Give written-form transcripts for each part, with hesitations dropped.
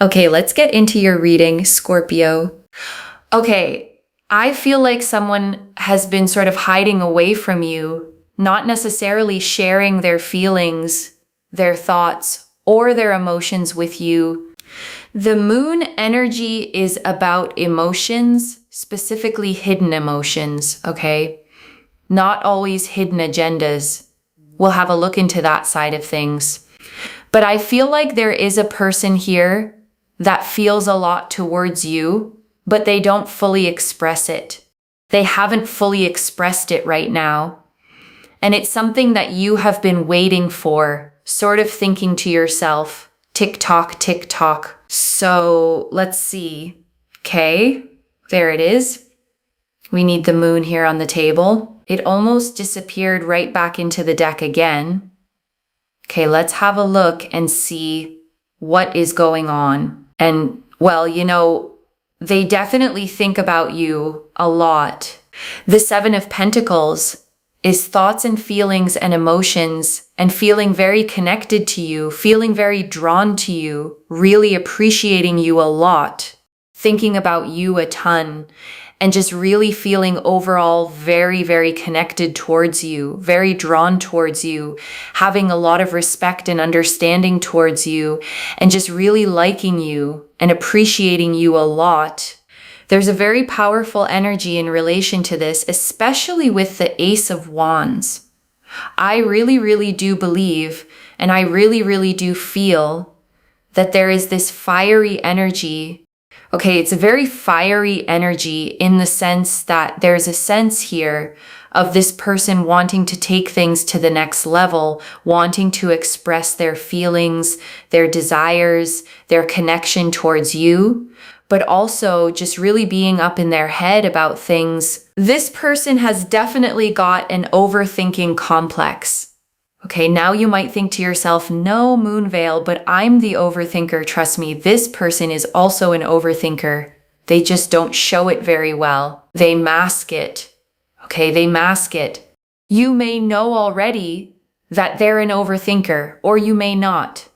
Okay, let's get into your reading, Scorpio. Okay, I feel like someone has been sort of hiding away from you, not necessarily sharing their feelings, their thoughts, or their emotions with you. The moon energy is about emotions, specifically hidden emotions, okay? Not always hidden agendas. We'll have a look into that side of things. But I feel like there is a person here that feels a lot towards you, but they don't fully express it. They haven't fully expressed it right now. And it's something that you have been waiting for, sort of thinking to yourself, tick tock, tick tock. So let's see. Okay, there it is. We need the moon here on the table. It almost disappeared right back into the deck again. Okay, let's have a look and see what is going on. And well, they definitely think about you a lot. The Seven of Pentacles is thoughts and feelings and emotions and feeling very connected to you, feeling very drawn to you, really appreciating you a lot, thinking about you a ton, and just really feeling overall very, very connected towards you, very drawn towards you, having a lot of respect and understanding towards you, and just really liking you and appreciating you a lot. There's a very powerful energy in relation to this, especially with the Ace of Wands. I really, really do believe, and I really, really do feel that there is this fiery energy. Okay, it's a very fiery energy in the sense that there's a sense here of this person wanting to take things to the next level, wanting to express their feelings, their desires, their connection towards you, but also just really being up in their head about things. This person has definitely got an overthinking complex. Okay, now you might think to yourself, no, Moonveil, but I'm the overthinker. Trust me, this person is also an overthinker. They just don't show it very well. They mask it. Okay, they mask it. You may know already that they're an overthinker, or you may not.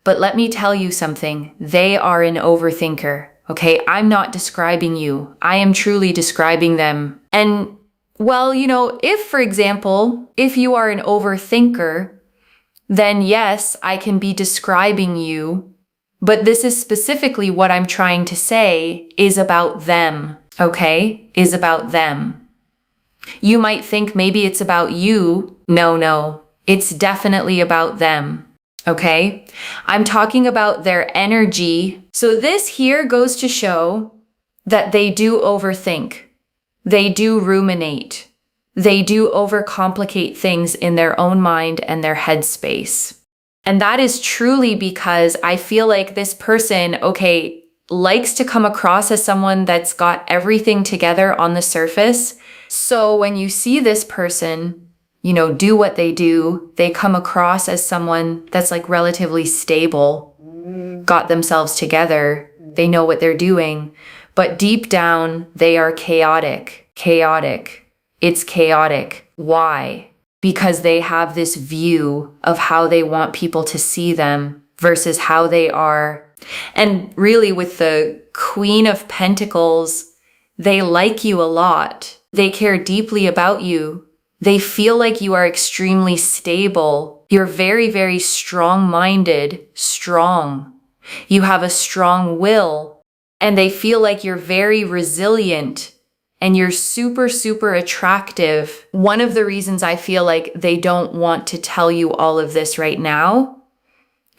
But let me tell you something. They are an overthinker. Okay, I'm not describing you. I am truly describing them. And well, if, for example, if you are an overthinker, then yes, I can be describing you, but this is specifically what I'm trying to say is about them, okay? Is about them. You might think maybe it's about you. No, it's definitely about them, okay? I'm talking about their energy. So this here goes to show that they do overthink. They do ruminate. They do overcomplicate things in their own mind and their headspace. And that is truly because I feel like this person, okay, likes to come across as someone that's got everything together on the surface. So when you see this person, do what they do, they come across as someone that's like relatively stable, got themselves together, they know what they're doing. But deep down, they are chaotic. Chaotic. It's chaotic. Why? Because they have this view of how they want people to see them versus how they are. And really with the Queen of Pentacles, they like you a lot. They care deeply about you. They feel like you are extremely stable. You're very, very strong-minded, strong. You have a strong will. And they feel like you're very resilient and you're super, super attractive. One of the reasons I feel like they don't want to tell you all of this right now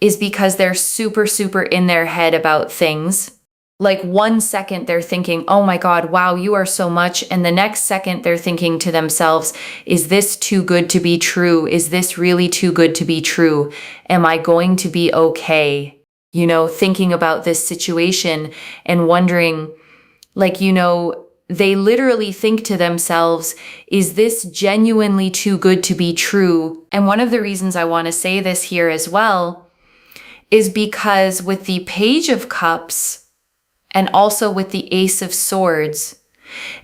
is because they're super, super in their head about things. Like 1 second they're thinking, oh my God, wow, you are so much. And the next second they're thinking to themselves, is this too good to be true? Is this really too good to be true? Am I going to be okay? Thinking about this situation and wondering, they literally think to themselves, is this genuinely too good to be true? And one of the reasons I want to say this here as well is because with the Page of Cups and also with the Ace of Swords,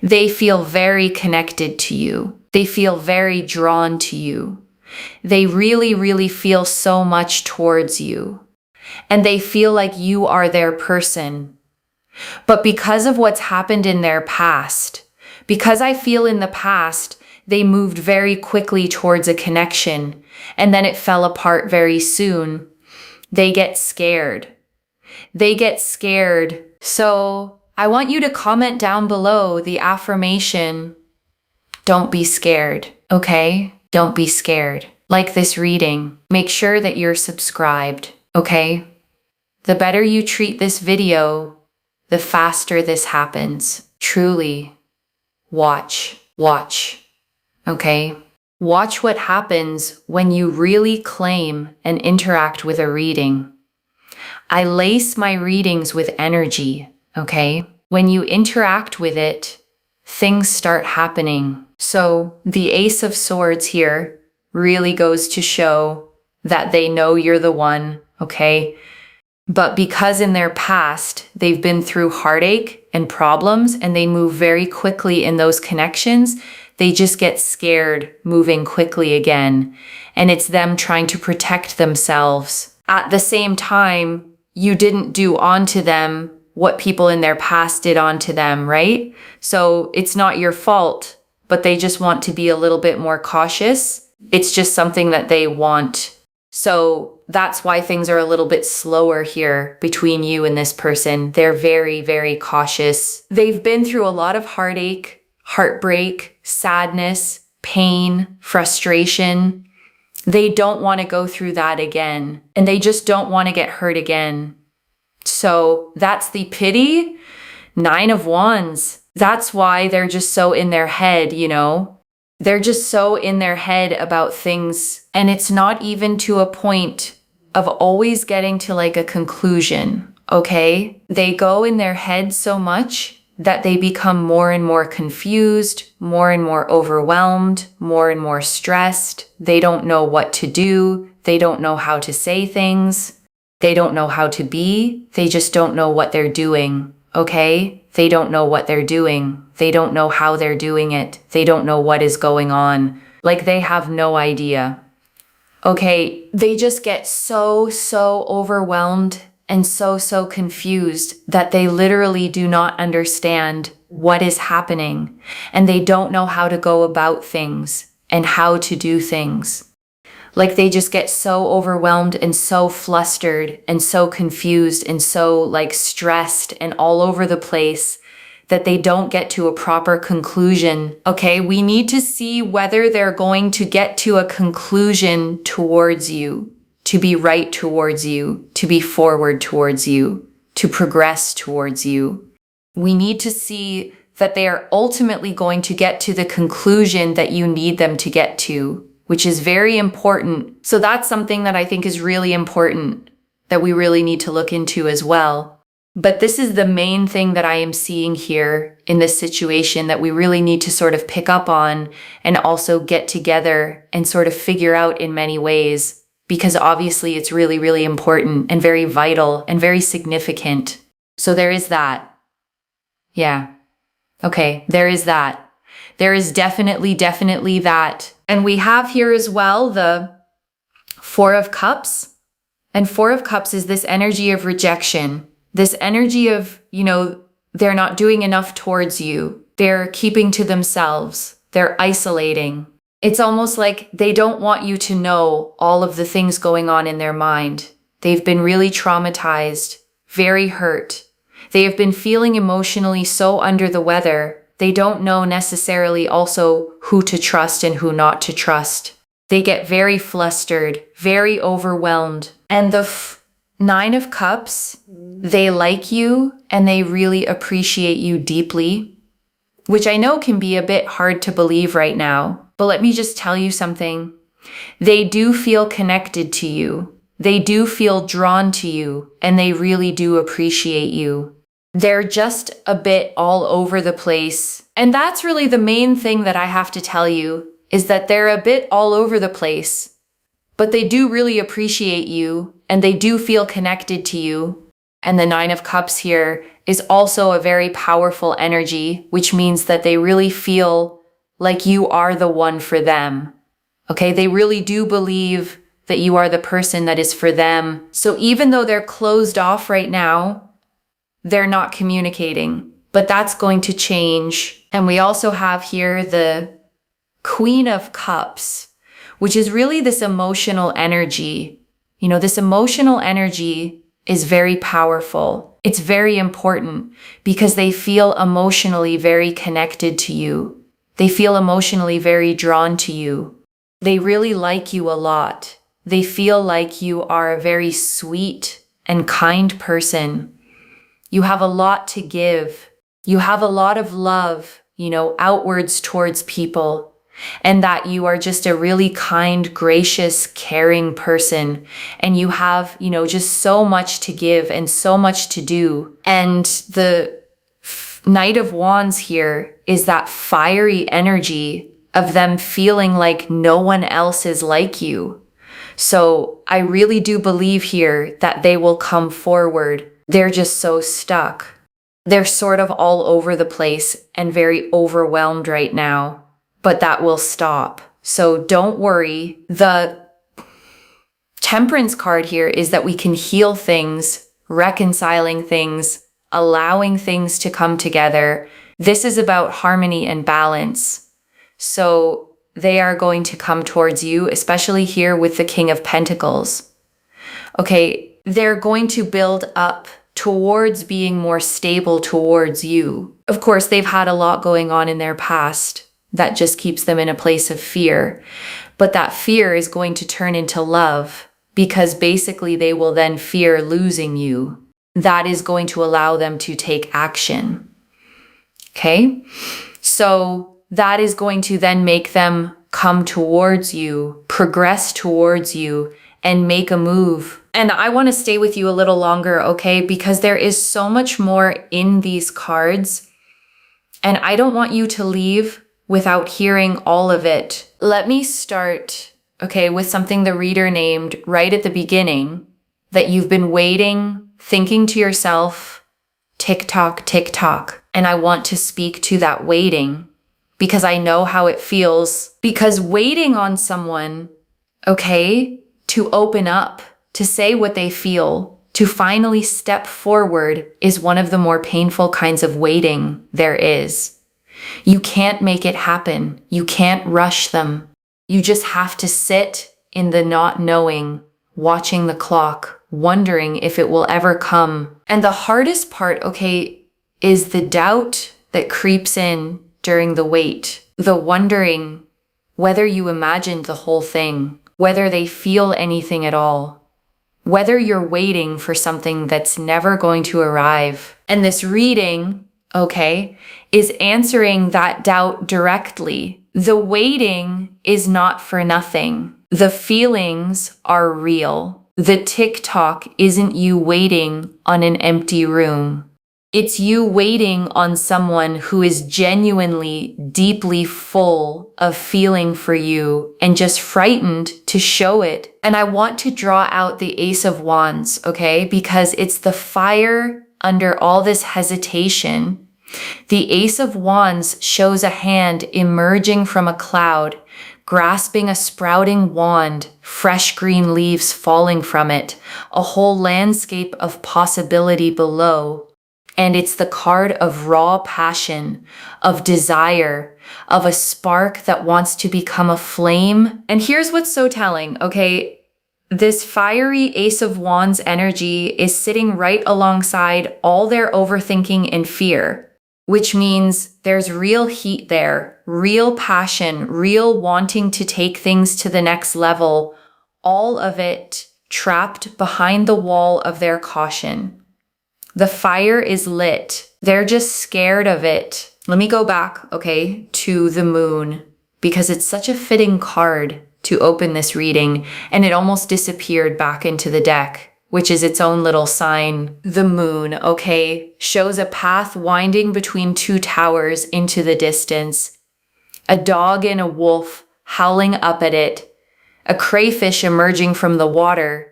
they feel very connected to you. They feel very drawn to you. They really, really feel so much towards you. and they feel like you are their person. But because of what's happened in their past, because I feel in the past, they moved very quickly towards a connection and then it fell apart very soon, they get scared. They get scared. So I want you to comment down below the affirmation, don't be scared, okay? Don't be scared. Like this reading, make sure that you're subscribed, okay? The better you treat this video, the faster this happens. Truly, watch, okay? Watch what happens when you really claim and interact with a reading. I lace my readings with energy, okay? When you interact with it, things start happening. So the Ace of Swords here really goes to show that they know you're the one, okay? But because in their past, they've been through heartache and problems and they move very quickly in those connections, they just get scared moving quickly again. And it's them trying to protect themselves. At the same time, you didn't do onto them what people in their past did onto them, right? So it's not your fault, but they just want to be a little bit more cautious. It's just something that they want. So that's why things are a little bit slower here between you and this person. They're very, very cautious. They've been through a lot of heartache, heartbreak, sadness, pain, frustration. They don't want to go through that again, and they just don't want to get hurt again. So that's the pity. 9 of Wands. That's why they're just so in their head, you know? They're just so in their head about things, and it's not even to a point of always getting to like a conclusion, okay? They go in their head so much that they become more and more confused, more and more overwhelmed, more and more stressed. They don't know what to do. They don't know how to say things. They don't know how to be. They just don't know what they're doing, okay? They don't know what they're doing. They don't know how they're doing it. They don't know what is going on. Like they have no idea. Okay, they just get so overwhelmed and so confused that they literally do not understand what is happening, and they don't know how to go about things and how to do things. Like they just get so overwhelmed and so flustered and so confused and so like stressed and all over the place that they don't get to a proper conclusion. Okay, we need to see whether they're going to get to a conclusion towards you, to be right towards you, to be forward towards you, to progress towards you. We need to see that they are ultimately going to get to the conclusion that you need them to get to, which is very important. So that's something that I think is really important that we really need to look into as well. But this is the main thing that I am seeing here in this situation that we really need to sort of pick up on and also get together and sort of figure out in many ways, because obviously it's really, really important and very vital and very significant. So there is that. Yeah. Okay, there is that. There is definitely that. And we have here as well the 4 of Cups. And 4 of Cups is this energy of rejection. This energy of, you know, they're not doing enough towards you. They're keeping to themselves. They're isolating. It's almost like they don't want you to know all of the things going on in their mind. They've been really traumatized, very hurt. They have been feeling emotionally so under the weather. They don't know necessarily also who to trust and who not to trust. They get very flustered, very overwhelmed. And the 9 of Cups, they like you and they really appreciate you deeply, which I know can be a bit hard to believe right now. But let me just tell you something. They do feel connected to you. They do feel drawn to you, and they really do appreciate you. They're just a bit all over the place. And that's really the main thing that I have to tell you, is that they're a bit all over the place, but they do really appreciate you and they do feel connected to you. And the 9 of Cups here is also a very powerful energy, which means that they really feel like you are the one for them. Okay, they really do believe that you are the person that is for them. So even though they're closed off right now, they're not communicating, but that's going to change. And we also have here the Queen of Cups, which is really this emotional energy. You know, this emotional energy is very powerful. It's very important because they feel emotionally very connected to you. They feel emotionally very drawn to you. They really like you a lot. They feel like you are a very sweet and kind person. You have a lot to give. You have a lot of love, outwards towards people. And that you are just a really kind, gracious, caring person. And you have, just so much to give and so much to do. And the Knight of Wands here is that fiery energy of them feeling like no one else is like you. So I really do believe here that they will come forward. They're just so stuck. They're sort of all over the place and very overwhelmed right now. But that will stop. So don't worry. The Temperance card here is that we can heal things, reconciling things, allowing things to come together. This is about harmony and balance. So they are going to come towards you, especially here with the King of Pentacles. Okay, they're going to build up towards being more stable towards you. Of course, they've had a lot going on in their past that just keeps them in a place of fear. But that fear is going to turn into love because basically they will then fear losing you. That is going to allow them to take action. Okay? So that is going to then make them come towards you, progress towards you, and make a move. And I want to stay with you a little longer, okay? Because there is so much more in these cards. And I don't want you to leave without hearing all of it. Let me start, with something the reader named right at the beginning, that you've been waiting, thinking to yourself, tick tock, tick tock. And I want to speak to that waiting because I know how it feels. Because waiting on someone, to open up, to say what they feel, to finally step forward is one of the more painful kinds of waiting there is. You can't make it happen. You can't rush them. You just have to sit in the not knowing, watching the clock, wondering if it will ever come. And the hardest part, is the doubt that creeps in during the wait. The wondering whether you imagined the whole thing, whether they feel anything at all, whether you're waiting for something that's never going to arrive. And this reading, is answering that doubt directly. The waiting is not for nothing. The feelings are real. The tick-tock isn't you waiting on an empty room. It's you waiting on someone who is genuinely, deeply full of feeling for you and just frightened to show it. And I want to draw out the Ace of Wands, because it's the fire under all this hesitation. The Ace of Wands shows a hand emerging from a cloud, grasping a sprouting wand, fresh green leaves falling from it, a whole landscape of possibility below. And it's the card of raw passion, of desire, of a spark that wants to become a flame. And here's what's so telling, This fiery Ace of Wands energy is sitting right alongside all their overthinking and fear, which means there's real heat there, real passion, real wanting to take things to the next level, all of it trapped behind the wall of their caution. The fire is lit. They're just scared of it. Let me go back, to the moon, because it's such a fitting card to open this reading, and it almost disappeared back into the deck, which is its own little sign. The moon, shows a path winding between two towers into the distance. A dog and a wolf howling up at it. A crayfish emerging from the water.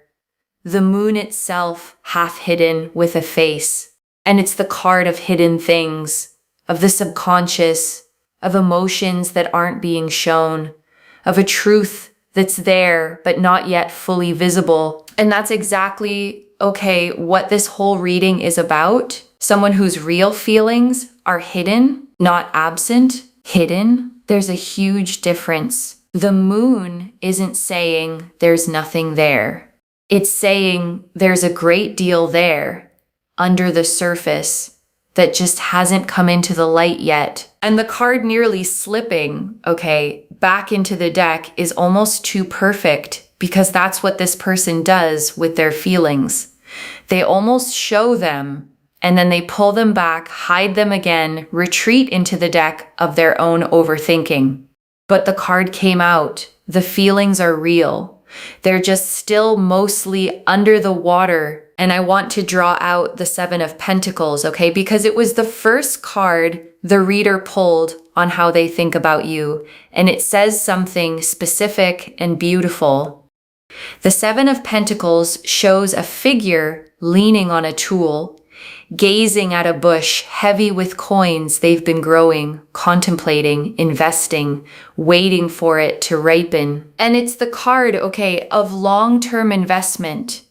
The moon itself half hidden with a face. And it's the card of hidden things, of the subconscious, of emotions that aren't being shown, of a truth that's there, but not yet fully visible. And that's exactly, okay, what this whole reading is about. Someone whose real feelings are hidden, not absent, hidden. There's a huge difference. The moon isn't saying there's nothing there. It's saying there's a great deal there under the surface that just hasn't come into the light yet. And the card nearly slipping, okay, back into the deck is almost too perfect, because that's what this person does with their feelings. They almost show them and then they pull them back, hide them again, retreat into the deck of their own overthinking. But the card came out. The feelings are real. They're just still mostly under the water. And I want to draw out the Seven of Pentacles, okay? Because it was the first card the reader pulled on how they think about you. And it says something specific and beautiful. The Seven of Pentacles shows a figure leaning on a tool, gazing at a bush heavy with coins they've been growing, contemplating, investing, waiting for it to ripen. And it's the card, okay, of long-term investment,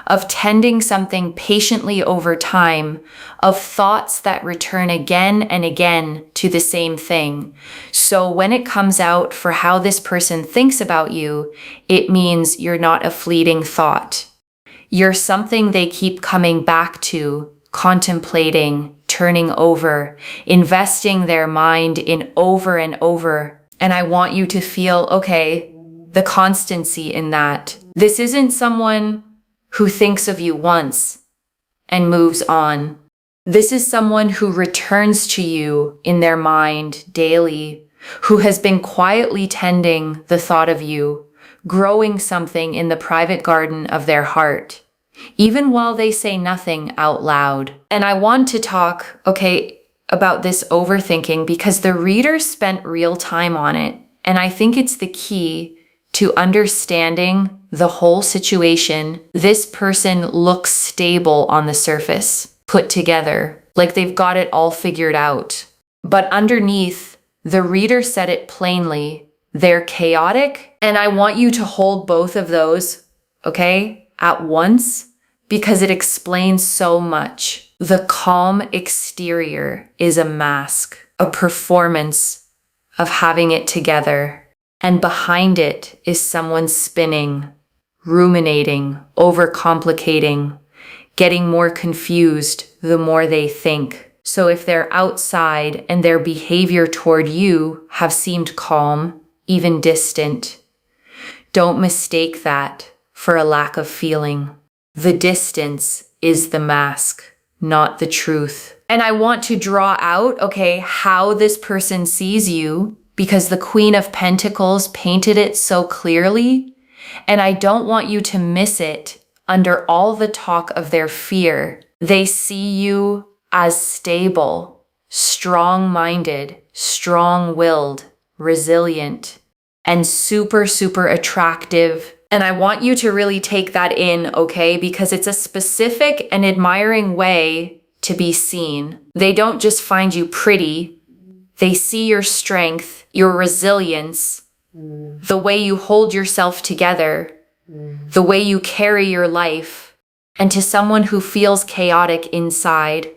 of tending something patiently over time, of thoughts that return again and again to the same thing. So when it comes out for how this person thinks about you, it means you're not a fleeting thought. You're something they keep coming back to, contemplating, turning over, investing their mind in over and over. And I want you to feel, okay, the constancy in that. This isn't someone who thinks of you once and moves on. This is someone who returns to you in their mind daily, who has been quietly tending the thought of you, growing something in the private garden of their heart, even while they say nothing out loud. And I want to talk, okay, about this overthinking because the reader spent real time on it. And I think it's the key to understanding the whole situation. This person looks stable on the surface, put together, like they've got it all figured out. But underneath, the reader said it plainly, they're chaotic. And I want you to hold both of those, okay, at once, because it explains so much. The calm exterior is a mask, a performance of having it together. And behind it is someone spinning, ruminating, overcomplicating, getting more confused the more they think. So if they're outside and their behavior toward you have seemed calm, even distant, don't mistake that for a lack of feeling. The distance is the mask, not the truth. And I want to draw out, okay, how this person sees you, because the Queen of Pentacles painted it so clearly, and I don't want you to miss it under all the talk of their fear. They see you as stable, strong-minded, strong-willed, resilient, and super, super attractive. And I want you to really take that in, okay? Because it's a specific and admiring way to be seen. They don't just find you pretty. They see your strength, your resilience, the way you hold yourself together, the way you carry your life. And to someone who feels chaotic inside,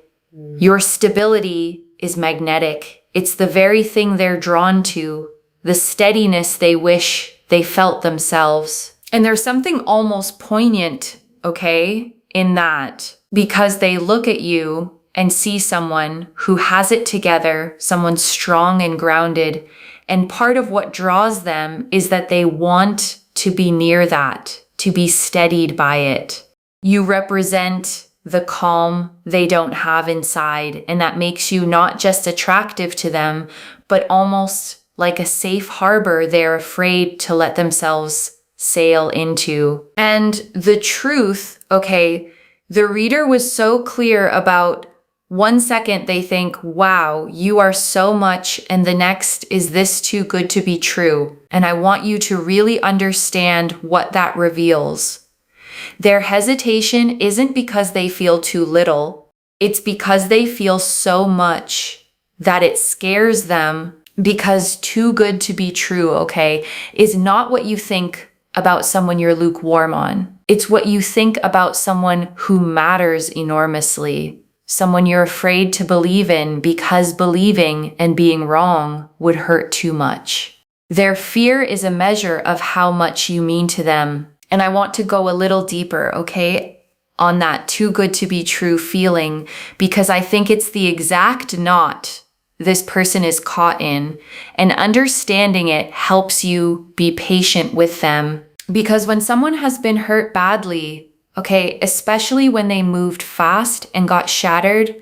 your stability is magnetic. It's the very thing they're drawn to, the steadiness they wish they felt themselves. And there's something almost poignant, okay, in that, because they look at you and see someone who has it together, someone strong and grounded. And part of what draws them is that they want to be near that, to be steadied by it. You represent the calm they don't have inside, and that makes you not just attractive to them, but almost like a safe harbor they're afraid to let themselves sail into. And the truth, okay, the reader was so clear about 1 second they think, wow, you are so much, and the next, is this too good to be true? And I want you to really understand what that reveals. Their hesitation isn't because they feel too little. It's because they feel so much that it scares them Because too good to be true, okay, is not what you think about someone you're lukewarm on. It's what you think about someone who matters enormously, someone you're afraid to believe in because believing and being wrong would hurt too much. Their fear is a measure of how much you mean to them. And I want to go a little deeper, okay, on that too good to be true feeling, because I think it's the exact knot this person is caught in, and understanding it helps you be patient with them. Because when someone has been hurt badly, okay, especially when they moved fast and got shattered,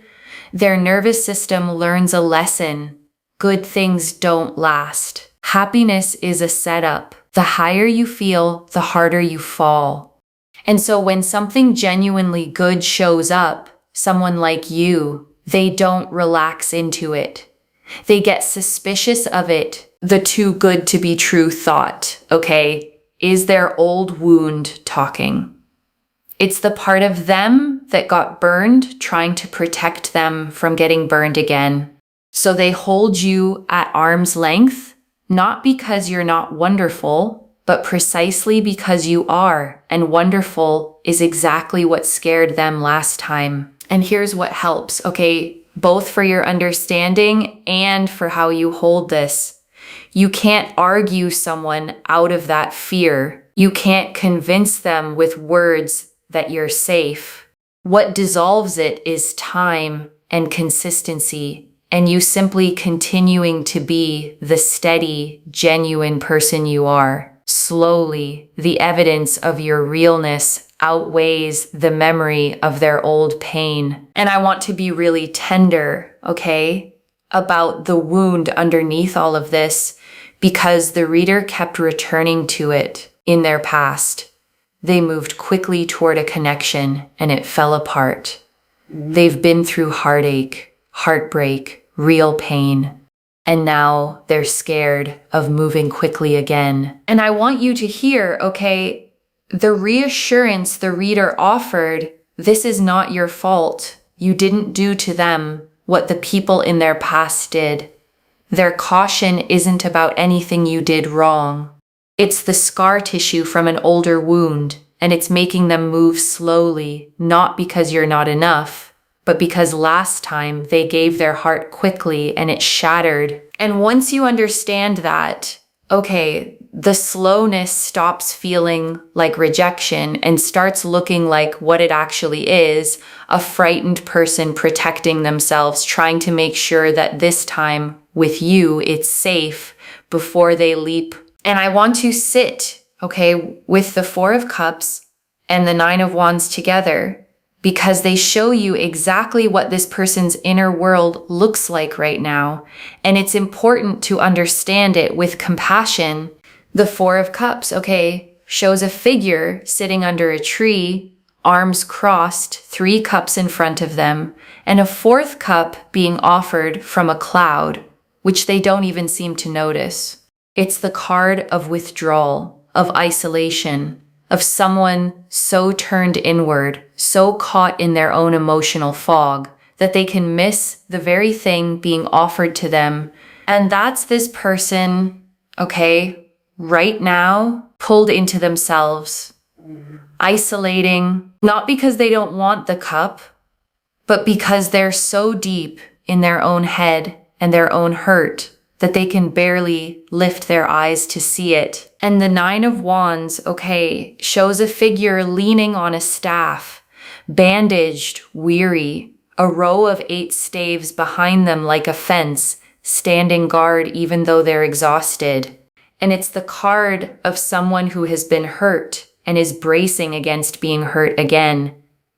their nervous system learns a lesson. Good things don't last. Happiness is a setup. The higher you feel, the harder you fall. And so when something genuinely good shows up, someone like you, they don't relax into it. They get suspicious of it. The too good to be true thought, okay, is their old wound talking. It's the part of them that got burned trying to protect them from getting burned again. So they hold you at arm's length, not because you're not wonderful, but precisely because you are, and wonderful is exactly what scared them last time. And here's what helps, okay, both for your understanding and for how you hold this. You can't argue someone out of that fear. You can't convince them with words that you're safe. What dissolves it is time and consistency, and you simply continuing to be the steady, genuine person you are. Slowly, the evidence of your realness outweighs the memory of their old pain. And I want to be really tender, okay, about the wound underneath all of this, because the reader kept returning to it in their past. They moved quickly toward a connection and it fell apart. They've been through heartache, heartbreak, real pain. And now they're scared of moving quickly again. And I want you to hear, okay, the reassurance the reader offered, this is not your fault. You didn't do to them what the people in their past did. Their caution isn't about anything you did wrong. It's the scar tissue from an older wound, and it's making them move slowly, not because you're not enough, but because last time they gave their heart quickly and it shattered. And once you understand that, okay, the slowness stops feeling like rejection and starts looking like what it actually is, a frightened person protecting themselves, trying to make sure that this time with you, it's safe before they leap. And I want to sit, okay, with the Four of Cups and the Nine of Wands together, because they show you exactly what this person's inner world looks like right now. And it's important to understand it with compassion. The Four of Cups, okay, shows a figure sitting under a tree, arms crossed, 3 cups in front of them, and a 4th cup being offered from a cloud, which they don't even seem to notice. It's the card of withdrawal, of isolation, of someone so turned inward, so caught in their own emotional fog, that they can miss the very thing being offered to them. And that's this person, okay, right now, pulled into themselves, isolating, not because they don't want the cup, but because they're so deep in their own head and their own hurt that they can barely lift their eyes to see it. And the Nine of Wands, okay, shows a figure leaning on a staff, bandaged, weary, a row of 8 staves behind them like a fence, standing guard even though they're exhausted. And it's the card of someone who has been hurt and is bracing against being hurt again,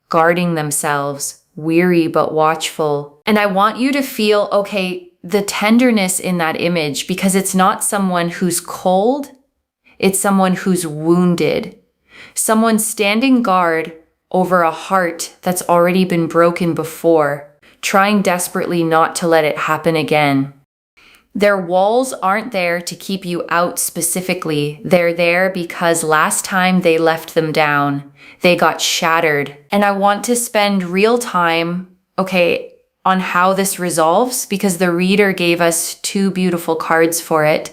guarding themselves, weary but watchful. And I want you to feel, okay, the tenderness in that image, because it's not someone who's cold, it's someone who's wounded. Someone standing guard over a heart that's already been broken before, trying desperately not to let it happen again. Their walls aren't there to keep you out specifically. They're there because last time they left them down, they got shattered. And I want to spend real time, okay, on how this resolves because the reader gave us two beautiful cards for it,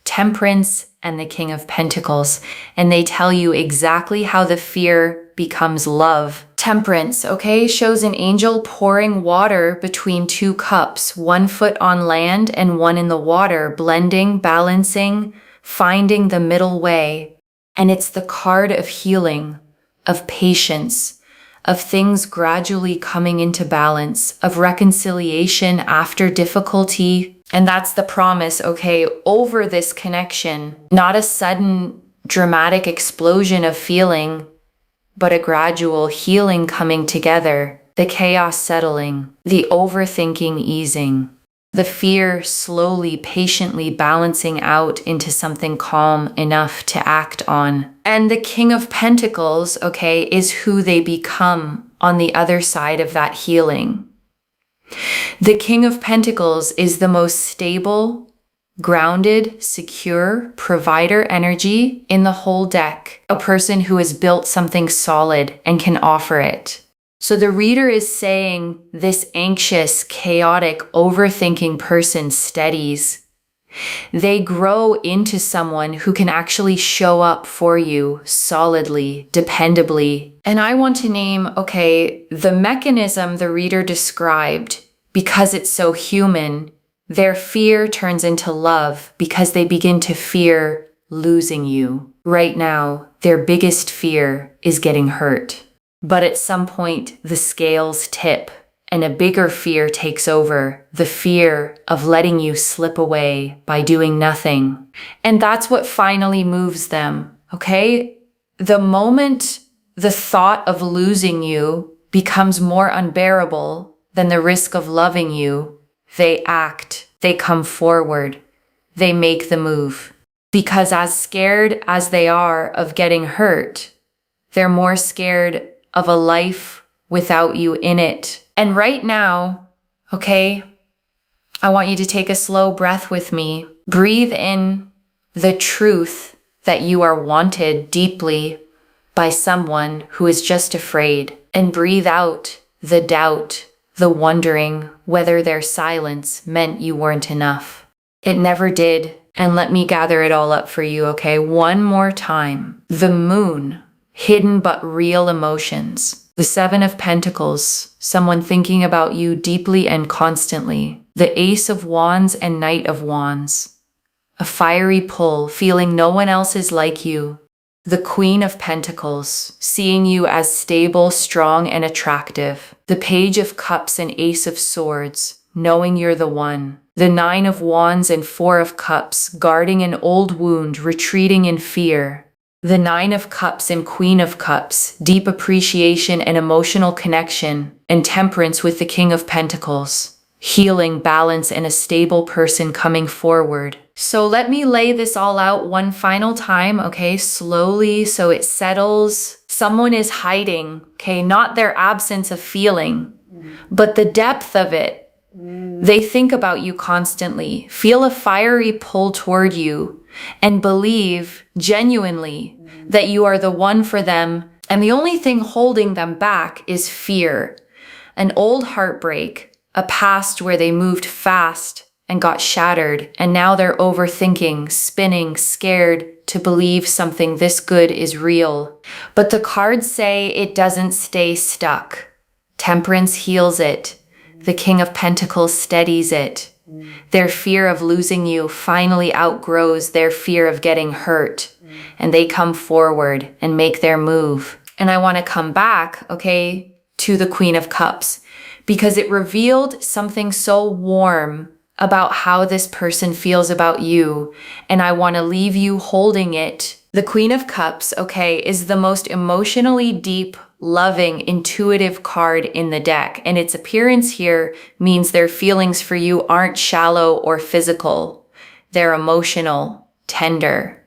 Temperance and the King of Pentacles, and they tell you exactly how the fear becomes love. Temperance, okay, shows an angel pouring water between two cups, 1 foot on land and 1 in the water, blending, balancing, finding the middle way. And it's the card of healing, of patience, of things gradually coming into balance, of reconciliation after difficulty. And that's the promise, okay, over this connection, not a sudden dramatic explosion of feeling, but a gradual healing coming together, the chaos settling, the overthinking easing, the fear slowly, patiently balancing out into something calm enough to act on. And the King of Pentacles, okay, is who they become on the other side of that healing. The King of Pentacles is the most stable, grounded, secure provider energy in the whole deck, a person who has built something solid and can offer it. So the reader is saying this anxious, chaotic, overthinking person steadies. They grow into someone who can actually show up for you solidly, dependably. And I want to name, okay, the mechanism the reader described, because it's so human. Their fear turns into love because they begin to fear losing you. Right now, their biggest fear is getting hurt. But at some point, the scales tip and a bigger fear takes over, the fear of letting you slip away by doing nothing. And that's what finally moves them, okay? The moment the thought of losing you becomes more unbearable than the risk of loving you, they act, they come forward, they make the move. Because as scared as they are of getting hurt, they're more scared of a life without you in it. And right now, okay, I want you to take a slow breath with me. Breathe in the truth that you are wanted deeply by someone who is just afraid. And breathe out the doubt, the wondering whether their silence meant you weren't enough. It never did. And let me gather it all up for you, okay? One more time. The moon, hidden but real emotions. The 7 of Pentacles, someone thinking about you deeply and constantly. The Ace of Wands and Knight of Wands. A fiery pull, feeling no one else is like you. The Queen of Pentacles, seeing you as stable, strong, and attractive. The Page of Cups and Ace of Swords, knowing you're the one. The 9 of Wands and 4 of Cups, guarding an old wound, retreating in fear. The 9 of Cups and Queen of Cups, deep appreciation and emotional connection, and Temperance with the King of Pentacles. Healing, balance, and a stable person coming forward. So let me lay this all out one final time, okay, slowly so it settles. Someone is hiding, okay, not their absence of feeling, but the depth of it. They think about you constantly, feel a fiery pull toward you, and believe genuinely that you are the one for them. And the only thing holding them back is fear, an old heartbreak, a past where they moved fast and got shattered, and now they're overthinking, spinning, scared to believe something this good is real. But the cards say it doesn't stay stuck. Temperance heals it. The King of Pentacles steadies it. Their fear of losing you finally outgrows their fear of getting hurt, and they come forward and make their move. And I want to come back, okay, to the Queen of Cups, because it revealed something so warm about how this person feels about you, and I want to leave you holding it. The Queen of Cups, okay, is the most emotionally deep, loving, intuitive card in the deck, and its appearance here means their feelings for you aren't shallow or physical. They're emotional, tender.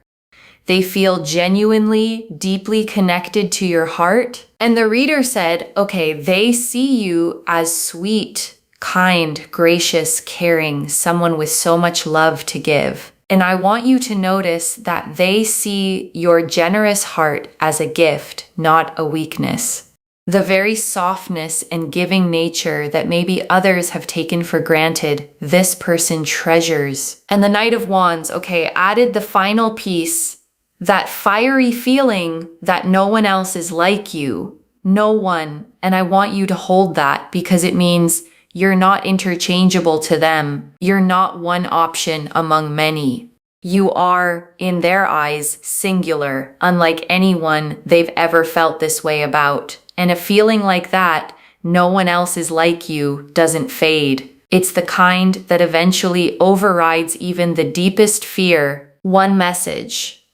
They feel genuinely, deeply connected to your heart. And the reader said, okay, they see you as sweet, kind, gracious, caring, someone with so much love to give. And I want you to notice that they see your generous heart as a gift, not a weakness. The very softness and giving nature that maybe others have taken for granted, this person treasures. And the Knight of Wands, okay, added the final piece, that fiery feeling that no one else is like you. No one. And I want you to hold that because it means you're not interchangeable to them. You're not one option among many. You are, in their eyes, singular, unlike anyone they've ever felt this way about. And a feeling like that, no one else is like you, doesn't fade. It's the kind that eventually overrides even the deepest fear. One message.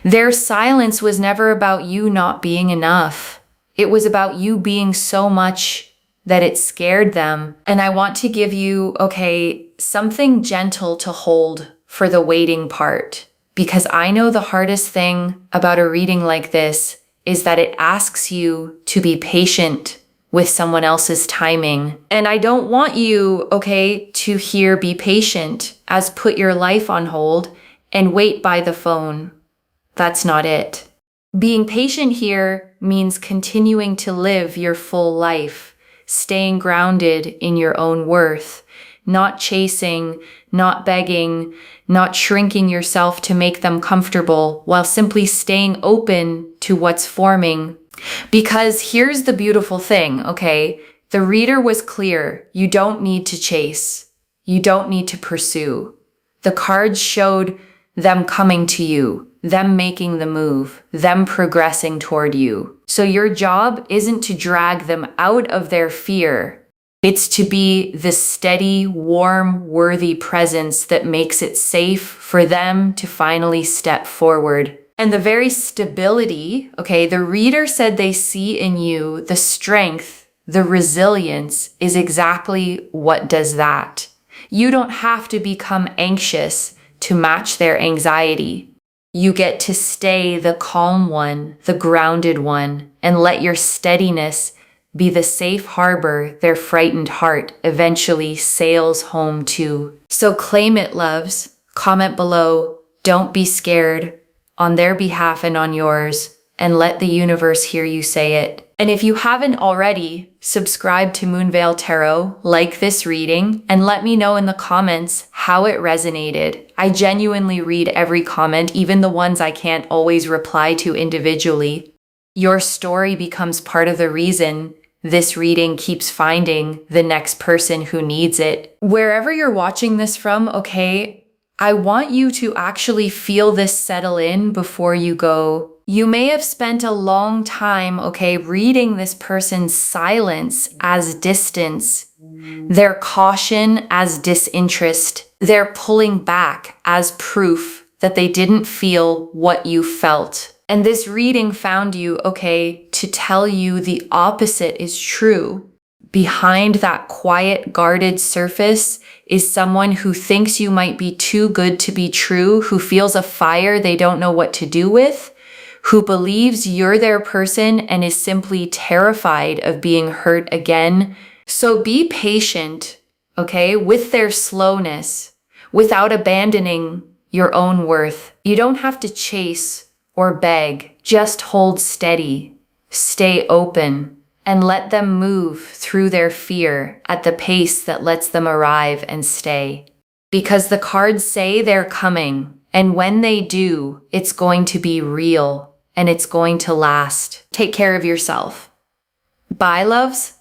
Their silence was never about you not being enough. It was about you being so much that it scared them. And I want to give you, something gentle to hold for the waiting part. Because I know the hardest thing about a reading like this is that it asks you to be patient with someone else's timing. And I don't want you, to hear be patient as put your life on hold and wait by the phone. That's not it. Being patient here means continuing to live your full life, staying grounded in your own worth, not chasing, not begging, not shrinking yourself to make them comfortable, while simply staying open to what's forming. Because here's the beautiful thing, The reader was clear. You don't need to chase. You don't need to pursue. The cards showed them coming to you, them making the move, them progressing toward you. So your job isn't to drag them out of their fear. It's to be the steady, warm, worthy presence that makes it safe for them to finally step forward. And the very stability, the reader said they see in you the strength, the resilience is exactly what does that. You don't have to become anxious to match their anxiety. You get to stay the calm one, the grounded one, and let your steadiness be the safe harbor their frightened heart eventually sails home to. So claim it, loves. Comment below. Don't be scared, on their behalf and on yours, and let the universe hear you say it. And if you haven't already, subscribe to Moonveil Tarot, like this reading, and let me know in the comments how it resonated. I genuinely read every comment, even the ones I can't always reply to individually. Your story becomes part of the reason this reading keeps finding the next person who needs it. Wherever you're watching this from, I want you to actually feel this settle in before you go. You may have spent a long time, reading this person's silence as distance, their caution as disinterest, their pulling back as proof that they didn't feel what you felt. And this reading found you, to tell you the opposite is true. Behind that quiet, guarded surface is someone who thinks you might be too good to be true, who feels a fire they don't know what to do with, who believes you're their person and is simply terrified of being hurt again. So be patient, with their slowness, without abandoning your own worth. You don't have to chase or beg, just hold steady, stay open, and let them move through their fear at the pace that lets them arrive and stay. Because the cards say they're coming, and when they do, it's going to be real, and it's going to last. Take care of yourself. Bye, loves.